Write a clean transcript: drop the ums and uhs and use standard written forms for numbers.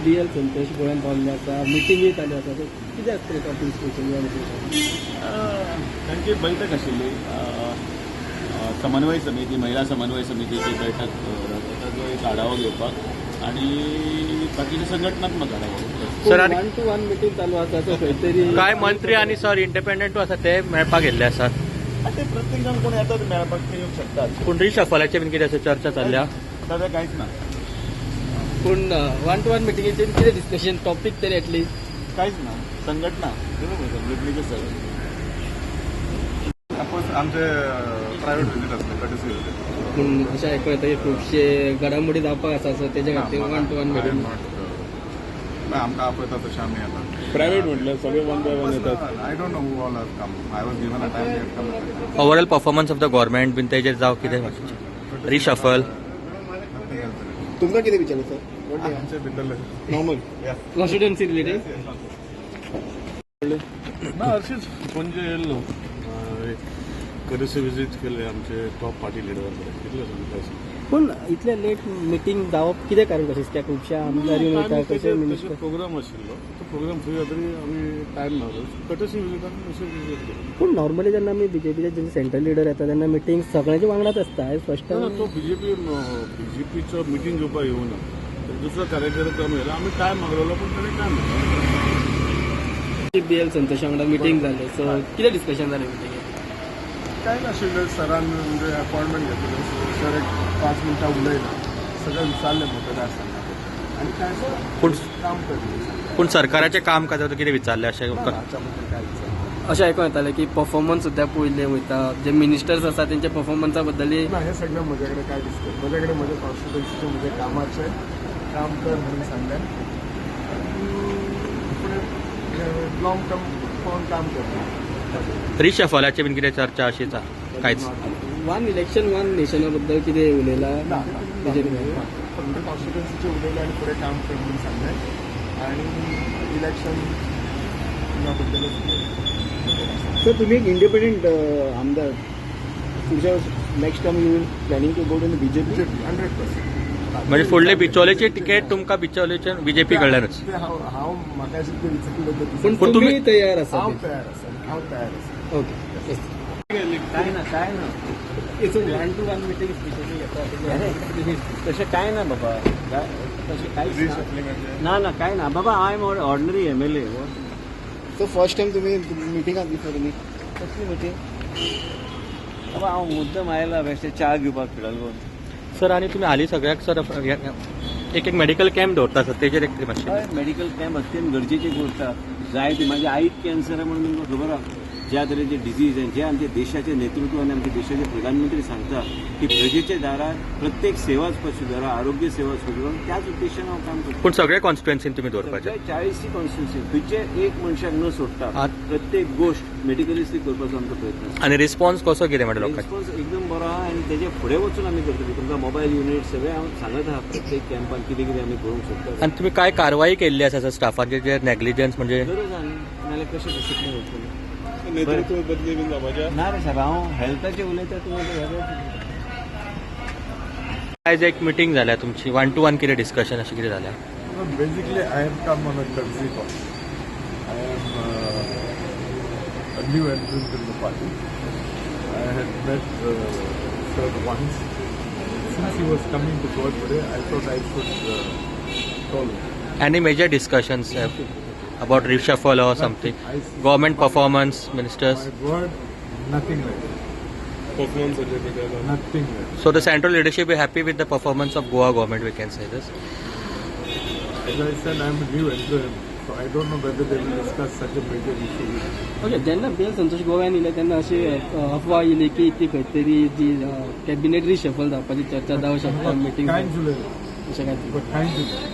BL Santosh गोळ्यान पावल्ले आसा, मिटिंगेक आले आसा, सो कितें आसतलें टॉपिक स्पेशली त्यांची बैठक आशिल्ली समन्वय समिती महिला समन्वय समितीची बैठक जो एक आढावा घेवपाक आणि बाकीचे संघटनात्मक आढावा. सर 1-to-1 मिटींग चालू आसा, सो खंय तरी काय मंत्री आणि सर इंडिपेंडंट आसा ते मेळपाक गेल्ले आसात. ते प्रत्येकान कोण येतात मेळपाक ते येवंक शकतात. पूण रिशफलाचे बीन कितें चर्चा चालल्या सध्या कांयच ना. पूण 1-to-1 मिटिंगेचेर कितें डिस्कशन टॉपिक तरी एटलीस्ट कांयच ना. संघटना संघटनेचे सगळं आमचे प्रायव्हेट विजीट असते कटसी विजीट. पूण अशें आयकूं येता की खुबशे घडामोडी जावपाक आसा, सो तेजे खातीर 1-to-1 मिटींग आमकां आपयता तशें आमी येतात. प्रायव्हेट म्हटलं सगळे वन बाय वन येतात. I don't know who all have come. I was given a time to come. Overall performance of the government been तेजेर जावं कितें रिशफल तुमकां कितें विचारलें सर? आमचे भितरले नॉर्मल कॉन्स्टिट्युएन्सी रिलेटेड ना हरशीच पणजे येयल्लो कडेचे विजीट केले आमचे टॉप पार्टी लिडर कितले सांगता. पूण इतले लेट मिटींग जावप कितें कारण कशें कित्याक खुबशे आमदार येवन वयता कशे मिनिस्टर प्रोग्राम आशिल्लो तो प्रोग्राम फ्री जातरी आमी टायम मेळ्ळो कटेसी विजीटान अशें विजीट केलो. पूण नॉर्मली जेन्ना आमी बीजेपीचे जेन्ना सेंट्रल लिडर येता तेन्ना मिटींग सगळ्यांच्या वांगडाच आसता. आयज फर्स्ट ना टायम तो बीजेपीचो मिटींग घेवपाक येवना दुसरो कार्यक्रम येयला आमी टायम मागलेलो पूण ताणें टायम BL संतोशा वांगडा मिटींग जालें, सो कितें डिस्कशन जालें मिटींगेक? काय नाशिल्लें सरान म्हणजे अपॉइंटमेंट घेतलें. सर एक 5 मिनटां उलयला सगळें विचारलें मतदारसंघाबद्दल आनी काय पूण काम करलें. पूण सरकाराचें काम काय जाता कितें विचारलें अशें हाच्या बद्दल काय विचारलें अशें आयकूं येतालें की परफॉर्मन्स सुद्दां पळयले वयता, जे मिनिस्टर्स आसा तेंच्या परफॉर्मन्सा बद्दली ना हे सगळें म्हजे कडेन काय दिसतं. म्हजे कडेन म्हजे कॉन्स्टिट्युएन्सीचे म्हजे कामाचे काम कर म्हणून सांगलें. फुडें लॉंग टर्म पळोवन काम करता. रिशफलाचे बीन कितें चर्चा अशी कांयच वन इलेक्शन वन नेशना बद्दल कितें उलयलां बीजेपी? फक्त कॉन्स्टिट्युएन्सीचे उलयले आनी फुडें काम कर म्हणून सांगलें आनी इलेक्शन बद्दलच उलयलें. सर तुम्ही एक इंडिपेंडंट आमदार, पुढच्या next time you planning to go to BJP? 100%. म्हणजे फुडले बिचोलेची तिकेट तुमकां बिचोलेचे बीजेपी कडल्यानच. हांव म्हाका अशें कितें विचारलें पूण तुम्ही तयार आसा? हांव तयार आसा. ओके. काय ना इट्स 1-to-1 मिटींग स्पेशली येता तशें काय ना बाबा, तशें कांयच ना काय ना बाबा. I am ordinary MLA. So first time तुम्ही मिटिंगाक दिसता तुमी? कसली मिटींग बाबा? हांव मुद्दम आयला बेश्टे च्या घेवपाक फिरलो. सर आणि तुम्ही हाली सगळ्याक सर एक मेडिकल कॅम्प दवरता सर तेजेर एक मातशें मेडिकल कॅम्प अत्यंत गरजेचे करता. जाय ती माझ्या आईक कॅन्सर आहे म्हणून तुमकां खबर आहा. ज्या तरेचे डिजीज आहे, जे आमच्या देशाचे नेतृत्व आणि आमच्या देशाचे प्रधानमंत्री सांगता की प्रजेच्या दारार प्रत्येक सेवा सुदारा, आरोग्य सेवा सुदारून त्याच उद्देशान हांव काम करता. पूण सगळे कॉन्स्टिट्युएन्सीन तुम्ही दवरपाचे 40 कॉन्स्टिट्युएन्सी खंयचे एक मनशाक न सोडटा प्रत्येक गोष्ट मेडिकलिस्टी करपाचो आमचो प्रयत्न आसा. आणि रिस्पॉन्स कसो कितें म्हणजे लोकांचे? रिस्पॉन्स एकदम बरो आहा आनी तेजे फुडें वचून आमी करतली. तुमकां मोबायल युनिट सगळें हांव सांगत आहा प्रत्येक कॅम्पान कितें कितें आमी करूंक शकता. आणि तुम्ही काय कारवाई केल्ली आसा सर स्टाफाचेर जे नेग्लिजन्स म्हणजे? गरज आहा न्ही, नाल्यार कशें डिसिप्लीन उरतलें. नेतृत्व बदली बीन जावपाच्या ना रे साहेब, हांव हेल्थाचें उलयता तुम्हाला. आयज एक मिटींग जाल्या तुमची 1-to-1 कितें डिस्कशन अशें कितें जाल्या? Basically I have come on a courtesy call. I am a new entrant in the party. I had met sir once. Since he was coming to court today I thought I should call him. Any major discussions about reshuffle or something? Government performance, ministers? My word, nothing like that. Performance certificate Nothing like that. So the central leadership is happy with the performance of Goa government, we can say this. As I said, I am a new entrant, so I don't know whether they will discuss such a major issue with me. Okay. जेन्ना BL Santosh गोव्यान येयले तेन्ना अशी अफवा येयली की ती खंय तरी जी कॅबिनेट रिशफल जावपाची चर्चा जावं शकता मिटींग कांयच उलयना. अशें काय? But कांयच उलयना.